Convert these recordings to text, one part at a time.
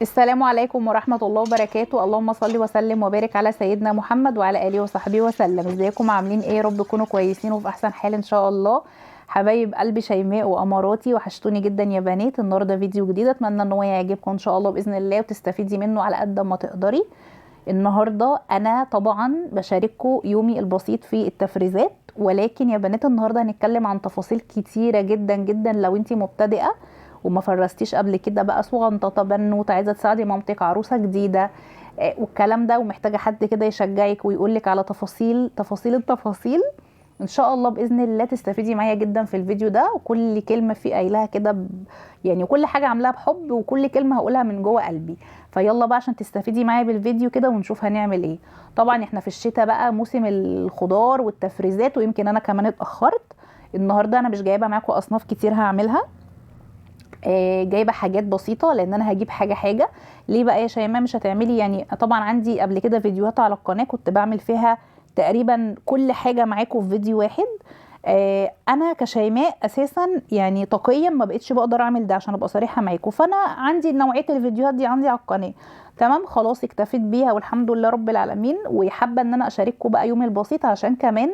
السلام عليكم ورحمة الله وبركاته. اللهم صل وسلم وبارك على سيدنا محمد وعلى آله وصحبه وسلم. ازيكم عاملين ايه؟ رب تكونوا كويسين وفي احسن حال ان شاء الله. حبايب قلبي شيماء واماراتي، وحشتوني جدا يا بنات. النهارده فيديو جديد، اتمنى ان هو يعجبكم ان شاء الله باذن الله وتستفيدي منه على قد ما تقدري. النهارده انا طبعا بشارككم يومي البسيط في التفريزات، ولكن يا بنات النهارده هنتكلم عن تفاصيل كتيره جدا جدا. لو انتي مبتدئه وما فرستيش قبل كده بقى صغنطه بنوت عايزه تساعدي مامتك عروسه جديده، والكلام ده، ومحتاجه حد كده يشجعك ويقولك على تفاصيل تفاصيل التفاصيل، ان شاء الله باذن الله تستفيدي معايا جدا في الفيديو ده. وكل كلمه فيه قايلها كده يعني كل حاجه عاملاها بحب، وكل كلمه هقولها من جوه قلبي. فيلا بقى عشان تستفيدي معايا بالفيديو كده ونشوف هنعمل ايه. طبعا احنا في الشتاء بقى، موسم الخضار والتفريزات، ويمكن انا كمان اتاخرت. النهارده انا مش جايبه معاكم اصناف كتير هعملها، جايبه حاجات بسيطه لان انا هجيب حاجه حاجه. ليه بقى يا شيماء مش هتعملي؟ يعني طبعا عندي قبل كده فيديوهات على القناه كنت بعمل فيها تقريبا كل حاجه معاكم في فيديو واحد. انا كشيماء اساسا يعني طاقيا ما بقتش بقدر اعمل ده عشان ابقى صريحه معاكم، فانا عندي نوعيه الفيديوهات دي عندي على القناه. تمام خلاص اكتفيت بيها والحمد لله رب العالمين، وحابه ان انا اشارككم بقى يومي البسيط عشان كمان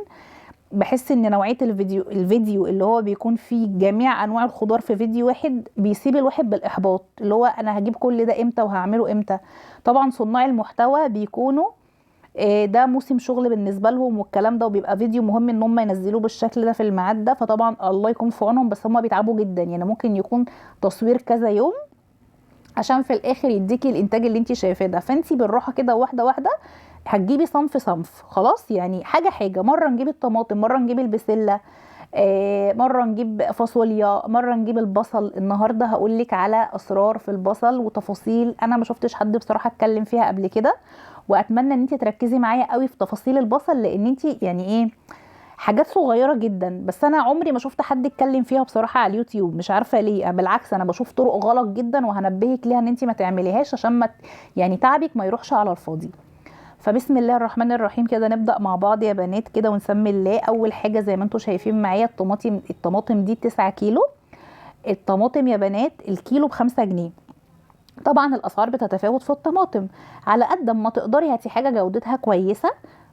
بحس ان نوعية الفيديو اللي هو بيكون فيه جميع انواع الخضار في فيديو واحد بيسيب الواحد بالاحباط، اللي هو انا هجيب كل ده امتى وهعمله امتى. طبعا صناع المحتوى بيكونوا ده موسم شغل بالنسبة لهم والكلام ده، وبيبقى فيديو مهم ان هم ينزلوه بالشكل ده في الميعاد ده، فطبعا الله يكون في عونهم، بس هم بيتعبوا جدا. يعني ممكن يكون تصوير كذا يوم عشان في الاخر يديكي الانتاج اللي انت شايفاه ده. فانت بالراحه كده واحده واحده هتجيبي صنف صنف، خلاص يعني حاجه حاجه. مره نجيب الطماطم، مره نجيب البسله، مره نجيب فاصوليا، مره نجيب البصل. النهارده هقول لك على اسرار في البصل وتفاصيل انا ما شفتش حد بصراحه اتكلم فيها قبل كده، واتمنى ان انت تركزي معايا قوي في تفاصيل البصل، لان انت يعني ايه، حاجات صغيره جدا بس انا عمري ما شفت حد اتكلم فيها بصراحه على اليوتيوب. مش عارفه ليه، بالعكس انا بشوف طرق غلط جدا وهنبهك ليها ان انت ما تعمليهاش عشان ما يعني تعبك ما يروحش على الفاضي. فبسم الله الرحمن الرحيم كده نبدأ مع بعض يا بنات كده ونسمي الله. اول حاجة زي ما انتم شايفين معايا الطماطم دي 9 كيلو. الطماطم يا بنات الكيلو ب5 جنيه. طبعا الاسعار بتتفاوت في الطماطم، على قد ما تقدري هاتي حاجة جودتها كويسة.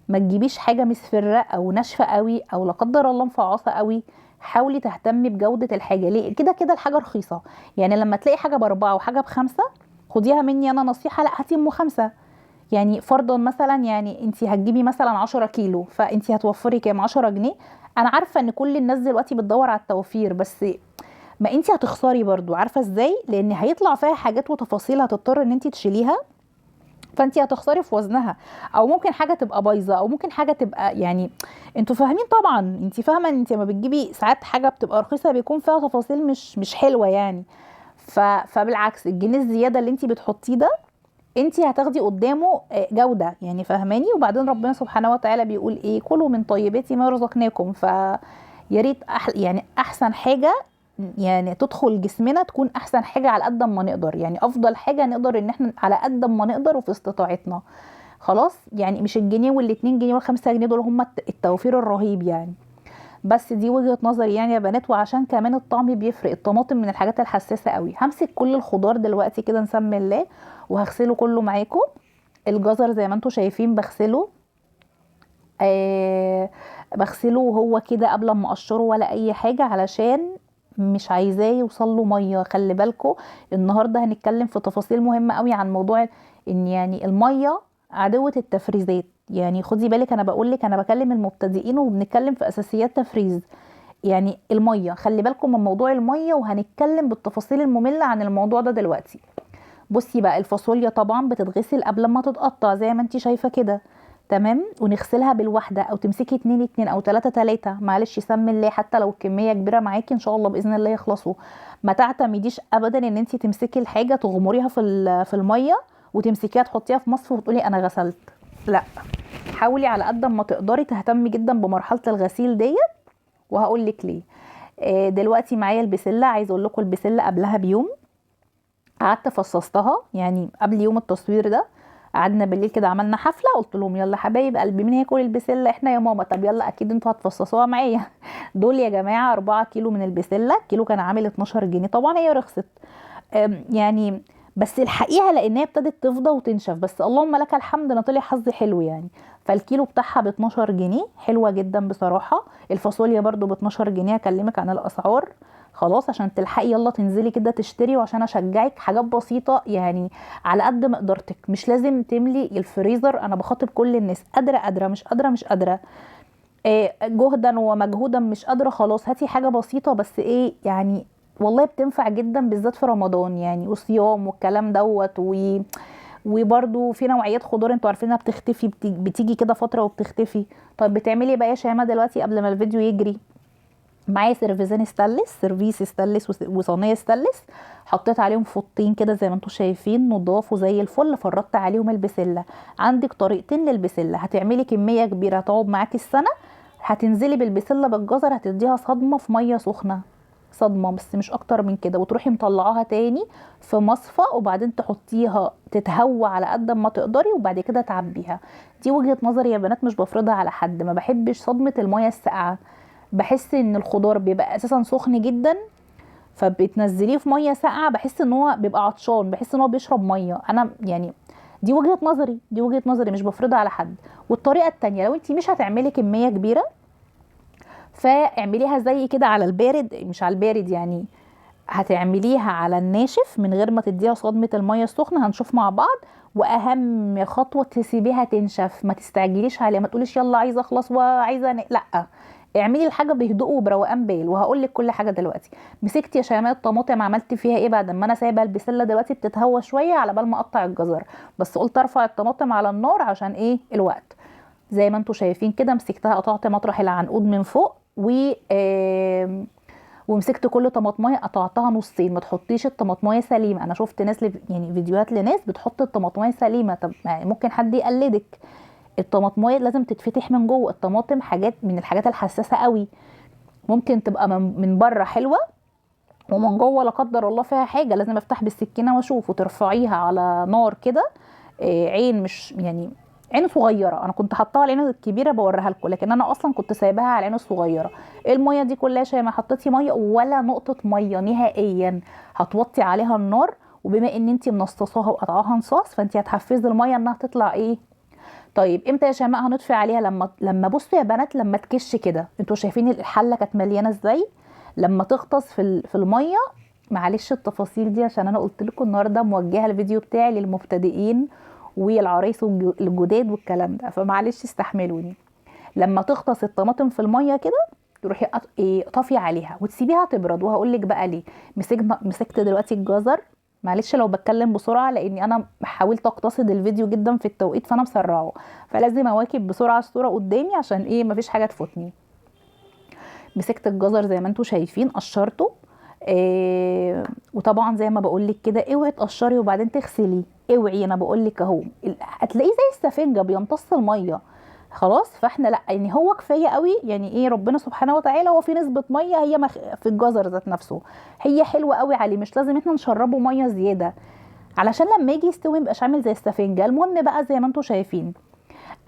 ما تجيبيش حاجة مصفرة او ناشفة قوي او لا قدر الله مفعصة قوي. حاولي تهتمي بجودة الحاجة، ليه كده كده الحاجة رخيصة. يعني لما تلاقي حاجة ب4 وحاجة ب5 خديها مني انا نصيحة، لا هاتي ام 5. يعني فرضا مثلا يعني انت هتجيبي مثلا 10 كيلو، فانت هتوفري كام؟ 10 جنيه. انا عارفه ان كل الناس دلوقتي بتدور على التوفير، بس ما انت هتخسري برضو. عارفه ازاي؟ لان هيطلع فيها حاجات وتفاصيل هتضطر ان انت تشيليها، فانت هتخسري في وزنها. او ممكن حاجه تبقى بايظه، او ممكن حاجه تبقى يعني انتوا فاهمين طبعا. انت فاهمه ان انت لما بتجيبي ساعات حاجه بتبقى رخيصه بيكون فيها تفاصيل مش حلوه يعني. فبالعكس الجنيه الزياده اللي انت بتحطيه ده انت هتاخدي قدامه جوده، يعني فاهماني. وبعدين ربنا سبحانه وتعالى بيقول ايه؟ كلوا من طيبات ما رزقناكم. يا ريت يعني احسن حاجه يعني تدخل جسمنا تكون احسن حاجه على قد ما نقدر، يعني افضل حاجه نقدر ان احنا على قد ما نقدر وفي استطاعتنا. خلاص يعني مش الجنيه وال2 جنيه وال5 جنيه دول هم التوفير الرهيب يعني. بس دي وجهة نظري يعني يا بنات. وعشان كمان الطعم بيفرق، الطماطم من الحاجات الحساسة قوي. همسك كل الخضار دلوقتي كده نسمي الله وهغسله كله معاكم. الجزر زي ما انتم شايفين بغسله، بغسله وهو كده قبل ما اقشره ولا اي حاجة، علشان مش عايزاه يوصل له ميه. خلي بالكم النهارده هنتكلم في تفاصيل مهمه قوي عن موضوع ان يعني الميه عدوة التفريزات. يعني خدي بالك انا بقول لك انا بكلم المبتدئين وبنتكلم في اساسيات تفريز. يعني الميه خلي بالكم من موضوع الميه، وهنتكلم بالتفاصيل الممله عن الموضوع ده دلوقتي. بصي بقى الفاصوليا طبعا بتتغسل قبل ما تتقطع زي ما انت شايفه كده. تمام، ونغسلها بالواحده او تمسكي اتنين اتنين او تلاته تلاته، معلش سمي الله، حتى لو الكميه كبيره معاكي ان شاء الله باذن الله يخلصوا. ما تعتمديش ابدا ان انت تمسكي الحاجه تغمريها في الميه وتمسكيها تحطيها في مصفى وتقولي انا غسلت. لا، حاولي على قد ما تقدري تهتمي جدا بمرحله الغسيل ديت، وهقول لك ليه. دلوقتي معايا البسله. عايزه اقول لكم البسله قبلها بيوم قعدت فصصتها، يعني قبل يوم التصوير ده قعدنا بالليل كده عملنا حفله. قلت لهم يلا حبايب قلبي مين هياكل البسله؟ احنا يا ماما. طب يلا اكيد انتوا هتفصصوها معايا. دول يا جماعه 4 كيلو من البسله. الكيلو كان عامل 12 جنيه، طبعا هي رخصت. يعني بس الحقيقه لانها ابتدت تفضى وتنشف، بس اللهم لك الحمد انا طلع حظي حلو يعني. فالكيلو بتاعها ب 12 جنيه، حلوه جدا بصراحه. الفاصوليا برضو ب 12 جنيه. اكلمك عن الاسعار خلاص عشان تلحقي يلا تنزلي كده تشتري، وعشان اشجعك حاجات بسيطه يعني على قد مقدرتك. مش لازم تملي الفريزر، انا بخاطب كل الناس، قادره قادره، مش قادره مش قادره، جهدا ومجهودا مش قادره، خلاص هاتي حاجه بسيطه بس ايه يعني. والله بتنفع جدا بالذات في رمضان يعني، وصيام والكلام دوت وبرده في نوعيات خضار انتوا عارفينها بتختفي، بتيجي كده فتره وبتختفي. طيب بتعملي بقى يا شيماء دلوقتي قبل ما الفيديو يجري؟ معايا سيرفيزين ستانلس، سيرفيس ستانلس وصينيه ستانلس، حطيت عليهم فوطين كده زي ما انتم شايفين نضاف وزي الفل، فردت عليهم البسله. عندك طريقتين للبسله، هتعملي كميه كبيره هتقعد معاكي السنه، هتنزلي بالبسله بالجزر هتديها صدمه في ميه سخنه، صدمه بس مش اكتر من كده، وتروحي مطلعاها تاني في مصفى، وبعدين تحطيها تتهوى على قد ما تقدري، وبعد كده تعبيها. دي وجهة نظري يا بنات، مش بفرضها على حد، ما بحبش صدمة المية الساقعة. بحس ان الخضار بيبقى اساسا سخن جدا، فبتنزليه في ميه ساقعه بحس ان هو بيبقى عطشان، بحس ان هو بيشرب ميه انا يعني. دي وجهة نظري، دي وجهة نظري مش بفرضها على حد. والطريقه التانية لو انت مش هتعملي كميه كبيره، فاعمليها زي كده على البارد، مش على البارد يعني، هتعمليها على الناشف من غير ما تديها صدمة المية السخنة، هنشوف مع بعض. واهم خطوة تسيبيها تنشف، ما تستعجليش عليها، ما تقوليش يلا عايزة اخلص وعايزة لا، اعملي الحاجة بهدوء وبروقان بال. وهقول لك كل حاجة دلوقتي. مسكت يا شيماء الطماطم عملت فيها ايه بعد ما انا سايبه البسلة دلوقتي بتتهوى شوية على بال ما اقطع الجزر؟ بس قلت ارفع الطماطم على النار عشان ايه الوقت. زي ما انتم شايفين كده مسكتها قطعت مطرح العنقود من فوق ومسكت كل طماطمايه قطعتها نصين. ما تحطيش الطماطمايه سليمه، انا شفت ناس يعني فيديوهات لناس بتحط الطماطمايه سليمه، طب يعني ممكن حد يقلدك. الطماطمايه لازم تتفتح من جوه، الطماطم حاجات من الحاجات الحساسه قوي، ممكن تبقى من بره حلوه ومن جوه لا قدر الله فيها حاجه، لازم افتح بالسكينه واشوف، وترفعيها على نار كده. عين مش يعني عين صغيره، انا كنت حطاها على العين الكبيره بوريها لكم، لكن انا اصلا كنت سايباها على العين الصغيره. الميه دي كلها شيء ما حطيتي ميه ولا نقطه ميه نهائيا، هتوطي عليها النار. وبما ان انت منصصاها وقطعاها نصاص، فانت هتحفزي الميه انها تطلع ايه. طيب امتى يا شيماء هنطفي عليها؟ لما بصوا يا بنات، لما تكش كده، انتوا شايفين الحله كانت مليانه ازاي، لما تغطس في الميه. معلش التفاصيل دي عشان انا قلت لكم النهارده موجهه الفيديو بتاعي للمبتدئين والعرايس الجداد والكلام ده، فمعلش استحملوني. لما تغطس الطماطم في الميه كده، تروحي طافيه عليها وتسيبيها تبرد. وهقول لك بقى ليه. مسكت دلوقتي الجزر، معلش لو بتكلم بسرعه لاني انا حاولت اقتصد الفيديو جدا في التوقيت، فانا مسرعه، فلازم اواكب بسرعه الصوره قدامي عشان ايه مفيش حاجه تفوتني. مسكت الجزر زي ما انتم شايفين قشرته. وطبعا زي ما بقول لك كده اوعي تقشري وبعدين تغسلي، اوعي، انا بقول لك اهو هتلاقيه زي السفنجه بيمتص الميه. خلاص فاحنا لا يعني هو كفايه قوي يعني ايه، ربنا سبحانه وتعالى هو في نسبه ميه هي في الجزر ذات نفسه هي حلوه قوي عليه، مش لازم احنا نشربه ميه زياده علشان لما يجي يستوي ميبقاش عامل زي السفنجه. المهم بقى زي ما انتم شايفين،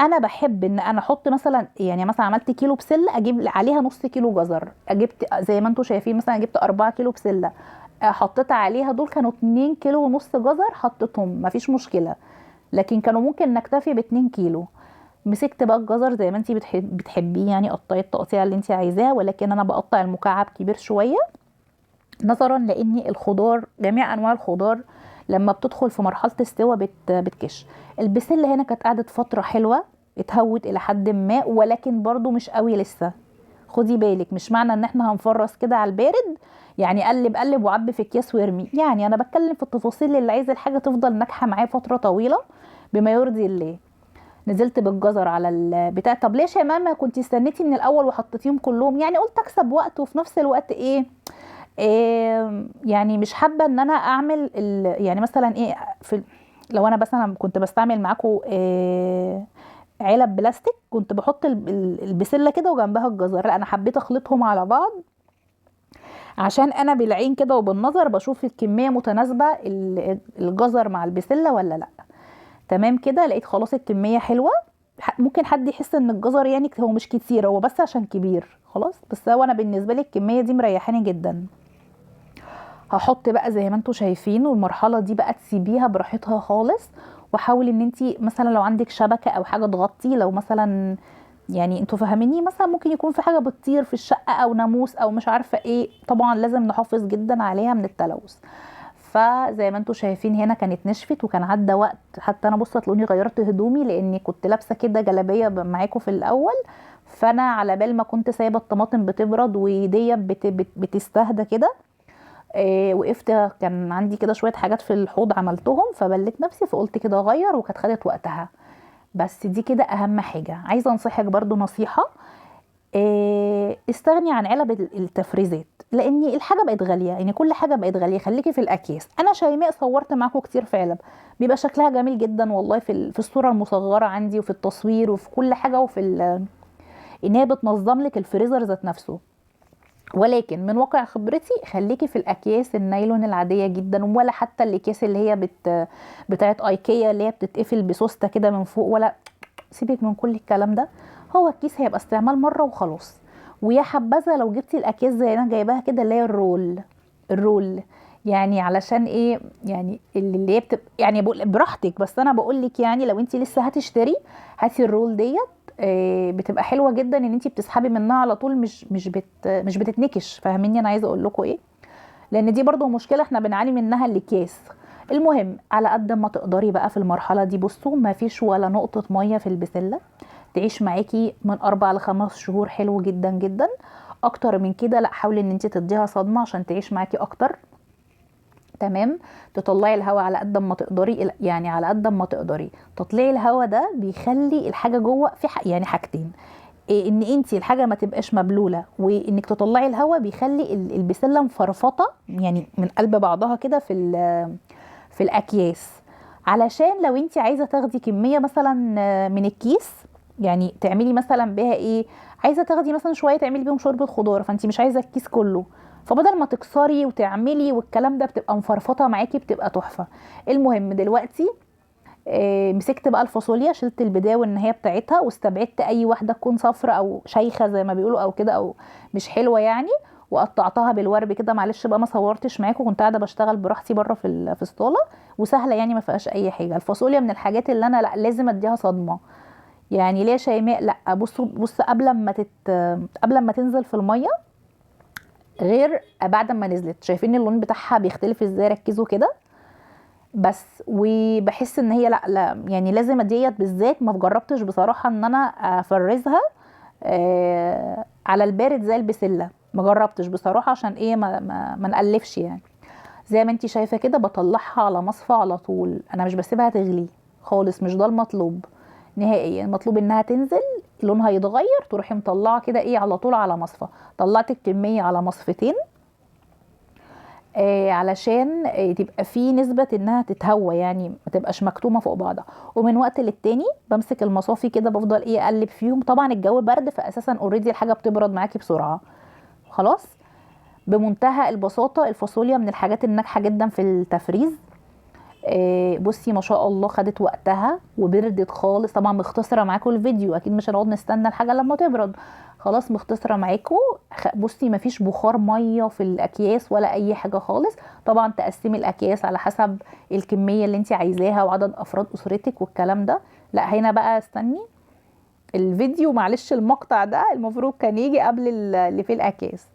انا بحب ان انا احط مثلا يعني مثلا عملت كيلو بسله اجيب عليها نص كيلو جزر، جبت زي ما انتم شايفين مثلا جبت 4 كيلو بسله، حطيت عليها دول كانوا 2 كيلو ونص جزر حطيتهم مفيش مشكله، لكن كانوا ممكن نكتفي ب 2 كيلو. مسكت بقى الجزر زي ما انت بتحبيه يعني، قطعي التقطيعه اللي انت عايزاها، ولكن انا بقطع المكعب كبير شويه نظرا لان الخضار جميع انواع الخضار لما بتدخل في مرحله السوا بتكش. البسله هنا كانت قعدت فتره حلوه، اتهوت الى حد ما، ولكن برضو مش قوي لسه. خدي بالك مش معنى ان احنا هنفرص كده على البارد يعني قلب قلب وعبي في اكياس وارمي، يعني انا بتكلم في التفاصيل اللي عايز الحاجه تفضل ناجحه معاه فتره طويله بما يرضي الله. نزلت بالجزر على البتاع. طب ليش يا ماما كنت استنيتي من الاول وحطيتيهم كلهم؟ يعني قلت اكسب وقت وفي نفس الوقت إيه يعني مش حابه ان انا اعمل يعني مثلا ايه لو انا مثلا كنت بستعمل معاكم علب بلاستيك كنت بحط البسله كده وجنبها الجزر، لا انا حبيت اخلطهم على بعض عشان انا بالعين كده وبالنظر بشوف الكميه متناسبه الجزر مع البسله ولا لا. تمام كده لقيت خلاص الكميه حلوه. ممكن حد يحس ان الجزر يعني هو مش كتير، هو بس عشان كبير خلاص، بس هو انا بالنسبه لي الكميه دي مريحاني جدا. هحط بقى زي ما انتوا شايفين، والمرحله دي بقى تسيبيها براحتها خالص. وحاولي ان انتي مثلا لو عندك شبكه او حاجه تغطي، لو مثلا يعني انتوا فاهميني، مثلا ممكن يكون في حاجه بتطير في الشقه او ناموس او مش عارفه ايه، طبعا لازم نحافظ جدا عليها من التلوث. فزي ما انتوا شايفين هنا كانت نشفت وكان عدى وقت، حتى انا بصوا تلاقوني غيرت هدومي لاني كنت لابسه كده جلابيه معاكم في الاول. فانا على بال ما كنت سايبه الطماطم بتبرد وايديا بتستهدى كده، وقفت كان عندي كده شويه حاجات في الحوض عملتهم، فبلت نفسي فقلت كده اغير، وكانت خدت وقتها. بس دي كده اهم حاجه. عايزه انصحك برضو نصيحه، استغني عن علب التفريزات، لان الحاجه بقت غاليه، يعني كل حاجه بقت غاليه. خليكي في الاكياس. انا شيماء صورت معاكم كتير في علب، بيبقى شكلها جميل جدا والله في الصوره المصغره عندي وفي التصوير وفي كل حاجه، ان هي بتنظم لك الفريزر ذات نفسه. ولكن من واقع خبرتي خليكي في الاكياس النايلون العاديه جدا، ولا حتى الاكياس اللي هي بتاعت ايكيا اللي هي بتتقفل بسوسته كده من فوق، ولا سيبك من كل الكلام ده. هو الكيس هيبقى استعمال مره وخلاص. ويا حبذا لو جبتي الاكياس زي انا جايباها كده اللي هي الرول. يعني علشان ايه؟ يعني اللي هي بتبقى يعني براحتك، بس انا بقول لك يعني لو انت لسه هتشتري، هاتي الرول ديت. بتبقى حلوه جدا ان انت بتسحبي منها على طول، مش بتتنكش. فاهميني انا عايزه اقول لكم ايه؟ لان دي برضو مشكله احنا بنعاني منها، الاكياس. المهم على قد ما تقدري بقى في المرحله دي، بصوا ما فيش ولا نقطه ميه في البسله، تعيش معاكي من 4 ل5 شهور، حلو جدا جدا. اكتر من كده لا، حاولي ان انت تديها صدمه عشان تعيش معاكي اكتر. تمام. تطلعي الهواء على قد ما تقدري، يعني على قد ما تقدري تطلعي الهواء، ده بيخلي الحاجه جوه في يعني حاجتين، إيه؟ ان انت الحاجه ما تبقاش مبلوله، وانك تطلعي الهواء بيخلي البسله مفرفطه يعني من قلب بعضها كده في الاكياس. علشان لو انت عايزه تاخدي كميه مثلا من الكيس، يعني تعملي مثلا بيها ايه، عايزه تاخدي مثلا شويه تعملي بيهم شوربه خضار، فانت مش عايزه الكيس كله، فبدل ما تكسري وتعملي والكلام ده بتبقى مفرفطه معاكي، بتبقى تحفه. المهم دلوقتي مسكت بقى الفاصوليا، شلت البدايه والنهايه بتاعتها، واستبعدت اي واحده تكون صفرة او شيخه زي ما بيقولوا او كده، او مش حلوه يعني. وقطعتها بالورب كده. معلش بقى ما صورتش معاكم، كنت قاعده بشتغل براحتي بره في الصاله، وسهله يعني ما فيهاش اي حاجه. الفاصوليا من الحاجات اللي انا لا لازم اديها صدمه. يعني ليه يا شيماء؟ لا بص قبل ما تنزل في الميه غير بعد ما نزلت. شايفين اللون بتاعها بيختلف ازاي؟ ركزوا كده. بس وبحس ان هي لا يعني لازم ديت بالذات. ما جربتش بصراحه ان انا افرزها على البارد زي البسله، ما جربتش بصراحه. عشان ايه؟ ما نقلفش يعني. زي ما انتي شايفه كده بطلعها على مصفى على طول، انا مش بسيبها تغلي خالص، مش ده المطلوب نهائيا. المطلوب انها تنزل لونها يتغير، تروحي مطلعه كده ايه على طول على مصفى. طلعت الكميه على مصفتين، علشان تبقى في نسبة انها تتهوى، يعني ما تبقاش مكتومة فوق بعضها. ومن وقت للتاني بمسك المصافي كده، بفضل ايه اقلب فيهم. طبعا الجو برد، فاساسا اوريدي الحاجة بتبرد معاكي بسرعة. خلاص. بمنتهى البساطة الفاصوليا من الحاجات الناجحة جدا في التفريز. بصي ما شاء الله خدت وقتها وبردت خالص. طبعا مختصره معاكم الفيديو، اكيد مش هنقعد نستنى الحاجه لما تبرد. خلاص مختصره معاكم. بصي ما فيش بخار ميه في الاكياس ولا اي حاجه خالص. طبعا تقسمي الاكياس على حسب الكميه اللي انت عايزاها وعدد افراد اسرتك والكلام ده. لا هنا بقى استني الفيديو، معلش المقطع ده المفروض كان يجي قبل اللي في الاكياس.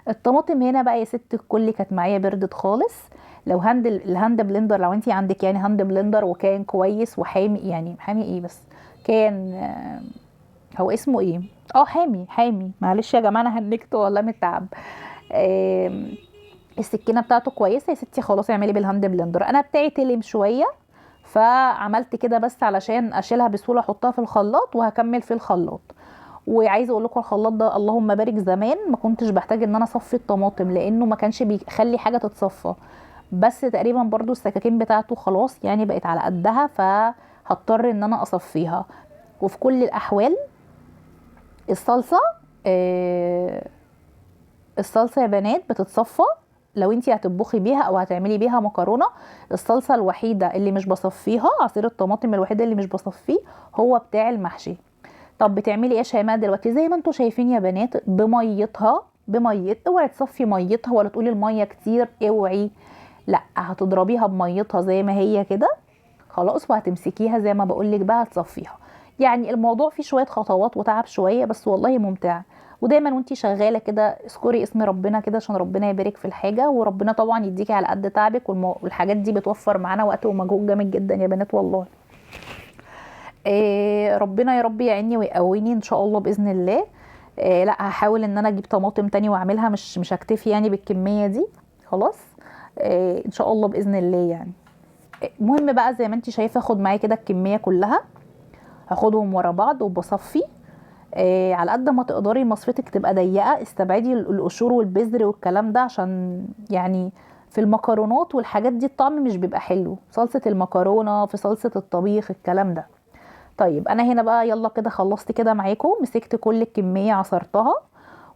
الطماطم هنا بقى يا ست الكل كانت معايا بردت خالص. لو الهاند بلندر، لو انت عندك يعني هاند بلندر وكان كويس وحامي، يعني حامي ايه بس، كان هو اسمه ايه، حامي. معلش يا جماعه انا هنكته والله من التعب. آم، السكينه بتاعته كويسه يا ستي، خلاص اعملي بالهاند بلندر. انا بتاعي تلم شويه، فعملت كده بس علشان اشيلها بسهوله، احطها في الخلاط وهكمل في الخلاط. وعايزه اقول لكم الخلاط ده اللهم بارك، زمان ما كنتش بحتاج ان انا اصفي الطماطم لانه ما كانش بيخلي حاجه تتصفى. بس تقريبا برضو السكاكين بتاعته خلاص يعني بقت على قدها، فهضطر ان انا اصفيها. وفي كل الاحوال الصلصه آه الصلصه يا بنات بتتصفى لو انتي هتطبخي بيها او هتعملي بيها مكرونه. الصلصه الوحيده اللي مش بصفيها، عصير الطماطم الوحيد اللي مش بصفيه هو بتاع المحشي. طب بتعملي ايه يا شيماء دلوقتي؟ زي ما انتوا شايفين يا بنات، بميتها بميت، اوعي تصفي ميتها ولا تقولي الميه كتير، اوعي، لا هتضربيها بميتها زي ما هي كده خلاص، وهتمسكيها زي ما بقولك بقى تصفيها. يعني الموضوع فيه شويه خطوات وتعب شويه، بس والله ممتع. ودايما وانتي شغاله كده اذكري اسم ربنا كده عشان ربنا يبارك في الحاجه، وربنا طبعا يديكي على قد تعبك، والحاجات دي بتوفر معانا وقت ومجهود جامد جدا يا بنات والله. ربنا يا رب يعيني ويقويني ان شاء الله باذن الله. لا هحاول ان انا اجيب طماطم تاني واعملها، مش هكتفي يعني بالكميه دي خلاص. ان شاء الله باذن الله يعني. المهم بقى زي ما انت شايفه اخد معايا كده الكميه كلها، هاخدهم ورا بعض وبصفي. على قد ما تقدري مصفتك تبقى ضيقه، استبعدي القشور والبذر والكلام ده، عشان يعني في المكرونات والحاجات دي الطعم مش بيبقى حلو، صلصه المكرونه في صلصه الطبيخ الكلام ده. طيب انا هنا بقى يلا كده خلصت كده معاكم، مسكت كل الكميه عصرتها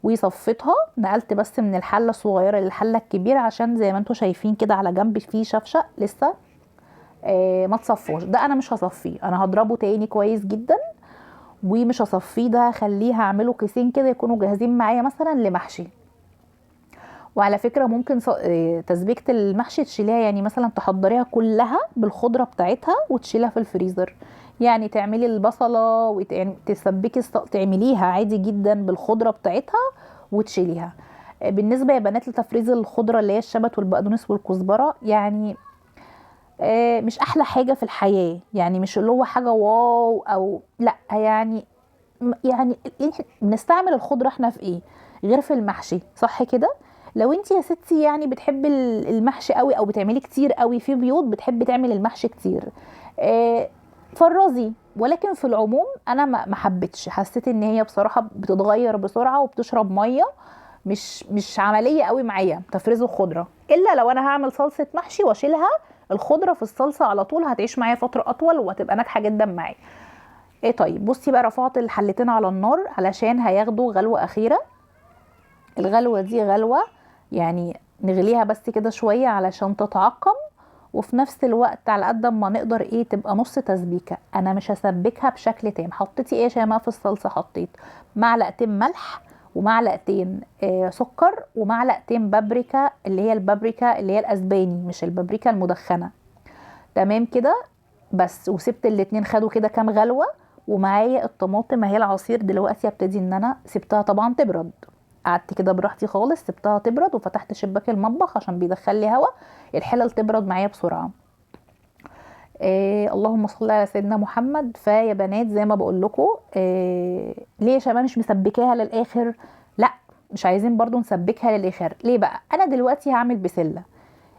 وصفيتها، نقلت بس من الحله الصغيره للحله الكبيره، عشان زي ما انتم شايفين كده على جنب فيه شفشق لسه ما تصفوش. ده انا مش هصفيه، انا هضربه تاني كويس جدا ومش هصفيه، ده هخليه هعمله كيسين كده يكونوا جاهزين معايا مثلا لمحشي. وعلى فكره ممكن تسبيكه المحشي تشيليها، يعني مثلا تحضريها كلها بالخضره بتاعتها وتشيلها في الفريزر. يعني تعملي البصله وتسبكي تعمليها عادي جدا بالخضره بتاعتها وتشيليها. بالنسبه يا بنات لتفريز الخضره اللي هي الشبت والبقدونس والكزبره، يعني مش احلى حاجه في الحياه، يعني مش اللي هو حاجه واو او لا، يعني بنستعمل الخضره احنا في ايه غير في المحشي، صح كده؟ لو انت يا ستي يعني بتحبي المحشي قوي او بتعملي كتير قوي، في بيوت بتحب تعمل المحشي كتير، آه، فرزي. ولكن في العموم انا ما حبيتش، حسيت ان هي بصراحه بتتغير بسرعه وبتشرب ميه، مش عمليه قوي معايا تفريز الخضره، الا لو انا هعمل صلصه محشي واشيلها الخضره في الصلصه على طول، هتعيش معايا فتره اطول وهتبقى ناجحه جدا معايا. ايه طيب بصي بقى، رفعت الحلتين على النار علشان هياخدوا غلوه اخيره. الغلوه دي غلوه يعني نغليها بس كده شويه علشان تتعقم، وفي نفس الوقت على قد ما نقدر ايه تبقى نص تسبيكه. انا مش هسبكها بشكل تام. حطيتي ايه يا شيماء في الصلصه؟ حطيت معلقتين ملح ومعلقتين سكر ومعلقتين بابريكا، اللي هي البابريكا اللي هي الاسباني مش البابريكا المدخنه. تمام كده بس، وسبت الاتنين خدوا كده كام غلوه. ومعايا الطماطم اهي العصير، دلوقتي ابتدي ان انا سبتها طبعا تبرد، قعدت كده براحتي خالص سبتها تبرد، وفتحت شباك المطبخ عشان بيدخل لي هوا، الحلل تبرد معايا بسرعه. اللهم صل على سيدنا محمد. فيا بنات زي ما بقول لكم، ليه يا شباب مش مسبكاها للاخر؟ لا مش عايزين برضو نسبكها للاخر. ليه بقى؟ انا دلوقتي هعمل بسله.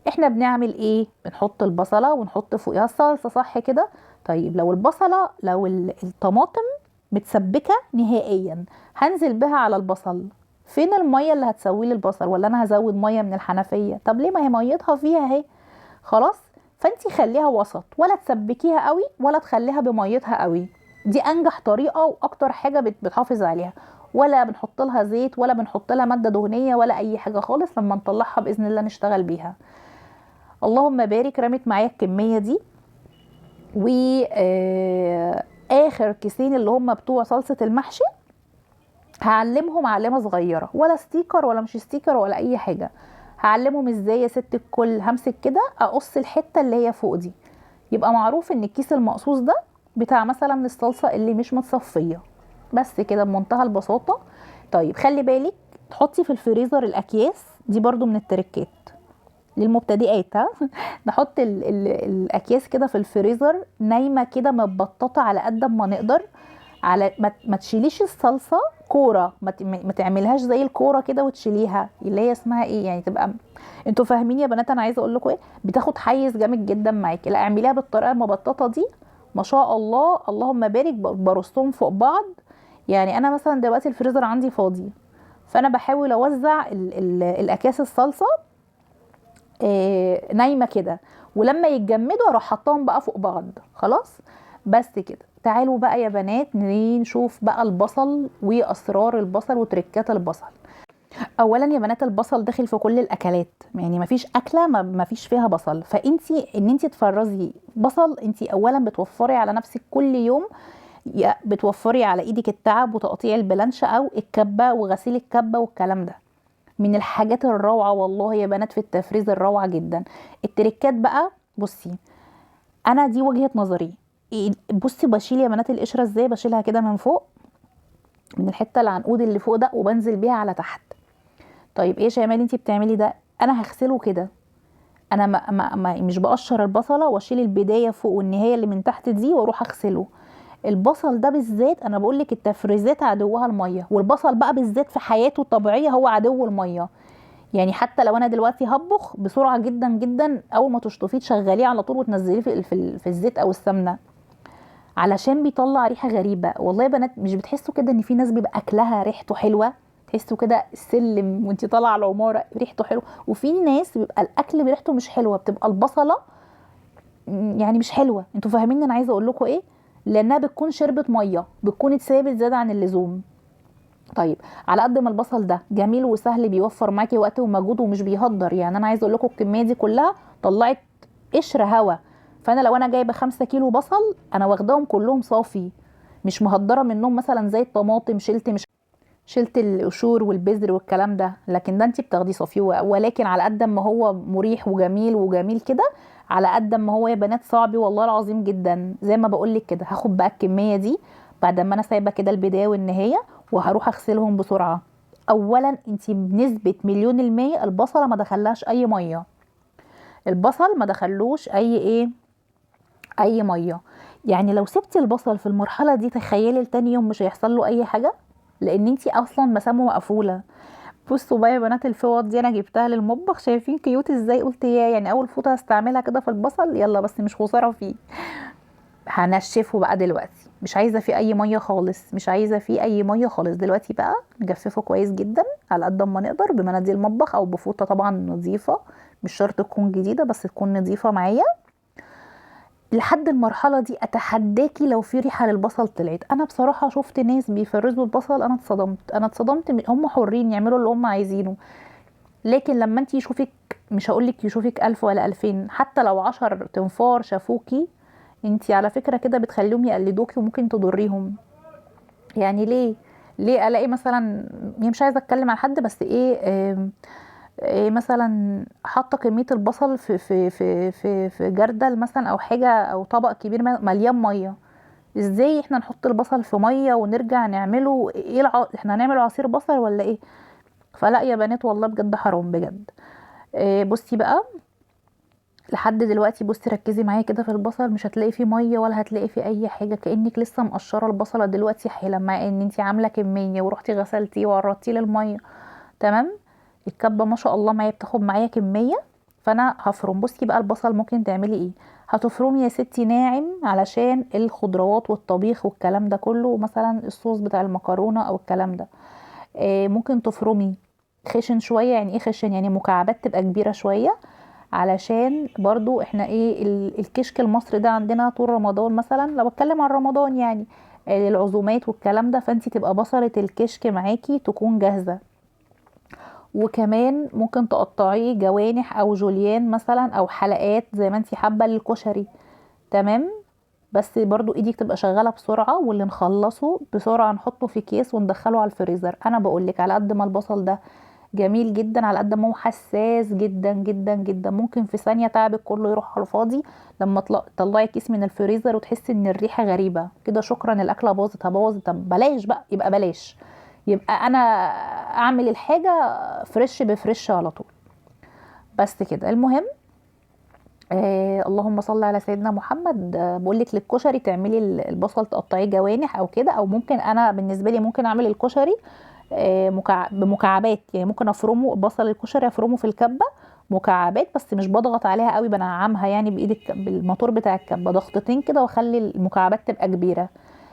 احنا بنعمل ايه؟ بنحط البصله ونحط فوقها الصلصه، صح كده؟ طيب لو البصله لو الطماطم متسبكه نهائيا، هنزل بها على البصل، فين الميه اللي هتسوي لي البصل؟ ولا انا هزود ميه من الحنفيه؟ طب ليه، ما هي ميتها فيها اهي خلاص. فانتي خليها وسط، ولا تسبكيها قوي ولا تخليها بميتها قوي، دي انجح طريقه واكتر حاجه بتحافظ عليها. ولا بنحط لها زيت ولا بنحط لها ماده دهنيه ولا اي حاجه خالص، لما نطلعها باذن الله نشتغل بيها. اللهم بارك. رمت معايا الكميه دي، و اخر كيسين اللي هم بتوع صلصه المحشي هعلمهم علمه صغيره، ولا ستيكر ولا مش ستيكر ولا اي حاجه. هعلمهم ازاي يا ست الكل. همسك كده اقص الحته اللي هي فوق دي، يبقى معروف ان الكيس المقصوص ده بتاع مثلا الصلصه اللي مش متصفيه، بس كده بمنتهى البساطه. طيب خلي بالك تحطي في الفريزر الاكياس دي، برضو من التركات للمبتدئات، ها نحط الاكياس كده في الفريزر نايمه كده متبططه على قد ما نقدر، على ما تشيليش الصلصه كوره، ما تعملهاش زي الكوره كده وتشيليها، اللي هي اسمها ايه يعني، تبقى انتوا فاهمين يا بنات انا عايزه اقول لكم ايه، بتاخد حيز جامد جدا معاكي. لا اعمليها بالطريقه المبططه دي، ما شاء الله اللهم بارك، برصهم فوق بعض. يعني انا مثلا دلوقتي الفريزر عندي فاضي، فانا بحاول اوزع الاكياس الصلصه نايمه كده، ولما يتجمدوا اروح حطاهم بقى فوق بعض خلاص. بس كده تعالوا بقى يا بنات نشوف بقى البصل واسرار البصل وتركات البصل. اولا يا بنات البصل داخل في كل الاكلات، يعني مفيش اكله مفيش فيها بصل، فانتي ان انتي تفرزي بصل انتي اولا بتوفري على نفسك كل يوم، بتوفري على ايدك التعب وتقطيع البلانشة او الكبه وغسيل الكبه والكلام ده. من الحاجات الروعه والله يا بنات في التفريز، الروعه جدا. التريكات بقى، بصي انا دي وجهه نظري. بصي بشيل يا بنات القشره ازاي، بشيلها كده من فوق، من الحته العنقود اللي فوق ده، وبنزل بيها على تحت. طيب ايه يا شيماء انتي بتعملي ده؟ انا هغسله كده. انا مش بقشر البصله واشيل البدايه فوق والنهايه اللي من تحت دي واروح اغسله. البصل ده بالذات انا بقول لك التفريزات عدوها الميه، والبصل بقى بالذات في حياته الطبيعيه هو عدو الميه. يعني حتى لو انا دلوقتي هطبخ بسرعه جدا جدا، اول ما تشطفيه تشغليه على طول وتنزليه في الزيت او السمنه، علشان بيطلع ريحه غريبه. والله يا بنات مش بتحسوا كده ان في ناس بيبقى اكلها ريحته حلوه؟ تحسوا كده السلم وانتي طالعه على العماره ريحته حلوه، وفي ناس بيبقى الاكل بريحته مش حلوه، بتبقى البصله يعني مش حلوه. انتوا فاهمين انا عايزه اقول لكم ايه؟ لانها بتكون شربت ميه، بتكون اتسابت زياده عن اللزوم. طيب على قد ما البصل ده جميل وسهل، بيوفر معاكي وقت ومجهود ومش بيهدر. يعني انا عايزه اقول لكم الكميه دي كلها طلعت قشر هوا. فانا لو انا جايبه 5 كيلو بصل، انا واخداهم كلهم صافي، مش مهدره منهم مثلا زي الطماطم، شلت القشور والبذر والكلام ده. لكن ده انت بتاخديه صافي. ولكن على قد ما هو مريح وجميل وجميل كده، على قد ما هو يا بنات صعب والله العظيم جدا. زي ما بقولك كده، هاخد بقى الكميه دي بعد ما انا سايبه كده البدايه والنهايه، وهروح اغسلهم بسرعه. اولا انت بنسبه مليون المية البصله ما دخلهاش اي ميه، البصل ما دخلوش اي ايه، اي ميه. يعني لو سبتي البصل في المرحله دي، تخيلي لتاني يوم مش هيحصل له اي حاجه، لان انتي اصلا مسامه مقفوله. بصوا بقى يا بنات الفوط دي انا جبتها للمطبخ، شايفين كيوت ازاي؟ قلت يا يعني اول فوطه هستعملها كده في البصل، يلا بس مش خساره فيه. هنشفه بقى دلوقتي، مش عايزه فيه اي ميه خالص، مش عايزه فيه اي ميه خالص دلوقتي. بقى نجففه كويس جدا على قد ما نقدر بمناديل المطبخ او بفوطه طبعا نظيفه، مش شرط تكون جديده بس تكون نظيفه معايا. لحد المرحله دي اتحداكي لو في ريحه للبصل طلعت. انا بصراحه شفت ناس بيفرزوا البصل، انا اتصدمت هم حرين يعملوا اللي هم عايزينه. لكن لما انت يشوفك، مش هقولك يشوفك 1000 ولا 2000، حتى لو 10 تنفار شافوكي، انت على فكره كده بتخليهم يقلدوكي وممكن تضريهم. يعني ليه الاقي مثلا، يعني مش عايزه اتكلم عن حد بس ايه، إيه مثلا حاطه كميه البصل في جردل مثلا او حاجه او طبق كبير مليان ميه. ازاي احنا نحط البصل في ميه ونرجع نعمله ايه احنا هنعمل عصير بصل ولا ايه؟ فلا يا بنات والله بجد حرام بجد. إيه بصي بقى، لحد دلوقتي بصي ركزي معايا كده في البصل، مش هتلاقي فيه ميه ولا هتلاقي فيه اي حاجه، كانك لسه مقشره البصله دلوقتي حالا، مع ان انت عامله كميه ورحتي غسلتيه وعرضتيه للميه. تمام. الكبه ما شاء الله معايا بتاخد معايا كميه. فانا هفرم. بصي بقى البصل ممكن تعملي ايه؟ هتفرمي يا ستي ناعم علشان الخضروات والطبيخ والكلام ده كله، مثلا الصوص بتاع المكرونه او الكلام ده. ممكن تفرمي خشن شويه. يعني ايه خشن؟ يعني مكعبات تبقى كبيره شويه، علشان برضو احنا ايه الكشك المصري ده عندنا طول رمضان، مثلا لو اتكلم عن رمضان يعني العزومات والكلام ده، فانتي تبقى بصلة الكشك معاكي تكون جاهزة. وكمان ممكن تقطعيه جوانح او جوليان مثلا او حلقات زي ما انتي حابة للكشري. تمام. بس برضو ايديك تبقى شغالة بسرعة، واللي نخلصه بسرعة نحطه في كيس وندخله على الفريزر. انا بقولك على قد ما البصل ده جميل جدا، على قد ما هو حساس جدا جدا جدا. ممكن في ثانيه تعبك كله يروح على الفاضي لما تطلعي كيس من الفريزر وتحسي ان الريحه غريبه كده، شكرا الاكله باظت. هبوظت؟ طب بلاش بقى، يبقى بلاش. يبقى انا اعمل الحاجه فريش بفريش على طول. بس كده. المهم اللهم صل على سيدنا محمد. بقول لك للكشري تعملي البصل تقطعيه جوانح او كده، او ممكن انا بالنسبه لي ممكن اعمل الكشري بمكعبات. يعني ممكن افرمه بصل الكشري افرمه في الكبه مكعبات، بس مش بضغط عليها قوي، بنعمها يعني بايدك بالموتور بتاع الكبه ضغطتين كده، واخلي المكعبات تبقى كبيره.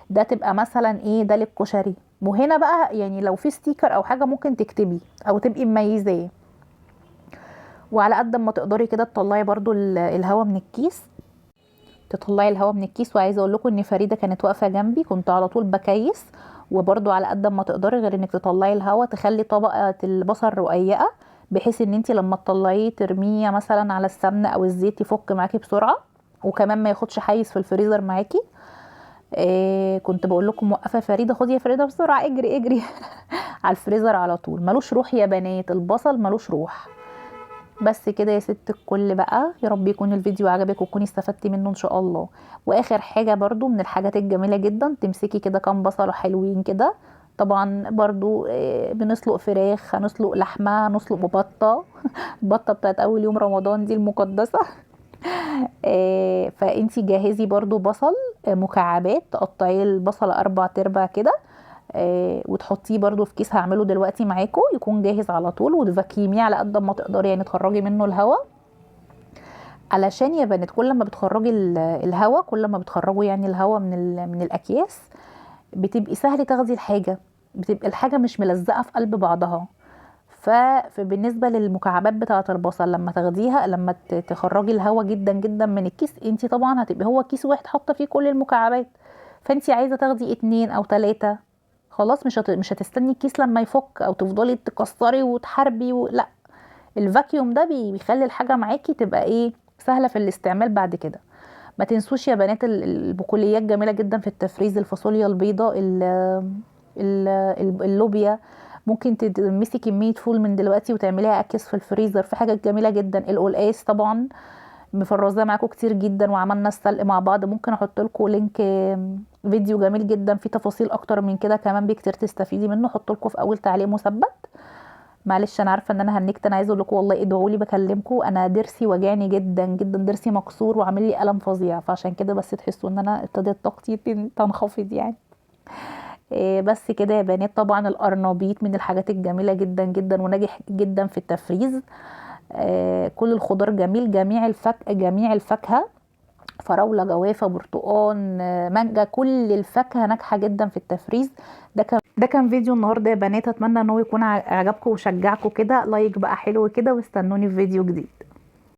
ده تبقى مثلا ايه ده للكشري. وهنا بقى يعني لو في ستيكر او حاجه ممكن تكتبي او تبقي مميزاه. وعلى قد ما تقدري كده تطلعي برضو الهواء من الكيس، تطلعي الهواء من الكيس. وعايزه اقول لكم ان فريده كانت واقفه جنبي، كنت على طول بكيس. وبرضو على قد ما تقدري غير انك تطلعي الهواء، تخلي طبقه البصل رقيقه، بحيث ان انت لما تطلعيه ترميه مثلا على السمنه او الزيت يفك معاكي بسرعه، وكمان ما ياخدش حيز في الفريزر معاكي. كنت بقول لكم موقفه فريده، خدي يا فريده بسرعه اجري اجري على الفريزر على طول. ملوش روح يا بنات، البصل ملوش روح. بس كده يا ست الكل بقى، يا رب يكون الفيديو عجبك وتكوني استفدتي منه ان شاء الله. واخر حاجه برضو من الحاجات الجميله جدا، تمسكي كده كام بصله حلوين كده. طبعا برضو بنسلق فراخ، هنسلق لحمه، هنسلق بطه البطه بتاعت اول يوم رمضان دي المقدسه. فانتي جهزي برضو بصل مكعبات، تقطعي البصل 4 كده، وتحطيه برضو في كيس هعمله دلوقتي معاكم يكون جاهز على طول، وتفاكيميه على قد ما تقدري يعني تخرجي منه الهواء. علشان يا بنات كل ما بتخرجي الهواء، كل ما بتخرجوا يعني الهواء من الاكياس، بتبقي سهل تاخدي الحاجه، بتبقى الحاجه مش ملزقه في قلب بعضها. فبالنسبه للمكعبات بتاعه البصل، لما تاخديها، لما تخرجي الهواء جدا جدا من الكيس، انت طبعا هتبقي هو كيس واحد حاطه فيه كل المكعبات، فانت عايزه تاخدي 2 أو 3، خلاص مش هتستني الكيس لما يفك او تفضلي تكسري وتحربي لا، الفاكيوم ده بيخلي الحاجه معاكي تبقى ايه، سهله في الاستعمال بعد كده. ما تنسوش يا بنات البقوليات جميله جدا في التفريز، الفاصوليا البيضاء، اللوبيا. ممكن تمسي كميه فول من دلوقتي وتعمليها اكياس في الفريزر، في حاجات جميله جدا. القلقاس طبعا مفرزاه معاكم كتير جدا، وعملنا السلق مع بعض، ممكن احط لكم لينك فيديو جميل جدا فيه تفاصيل اكتر من كده كمان بكتير تستفيدي منه، احط لكم في اول تعليق مثبت. معلش انا عارفه ان انا هنكت، انا عايزه اقول لكم والله ادعوا لي، بكلمكم انا ضرسي وجعني جدا جدا، ضرسي مكسور وعامل لي الم فظيع، فعشان كده بس تحسوا ان انا ابتدت طاقتي تنخفض يعني. بس كده يا بنات. طبعا القرنبيط من الحاجات الجميله جدا جدا وناجح جدا في التفريز. كل الخضار جميل، جميع الفاكهه، فراوله، جوافه، برتقان، مانجا، كل الفاكهه ناجحه جدا في التفريز. ده كان فيديو النهارده يا بنات، اتمنى ان هو يكون عجبكم وشجعكم كده. لايك بقى حلو كده، واستنوني في فيديو جديد.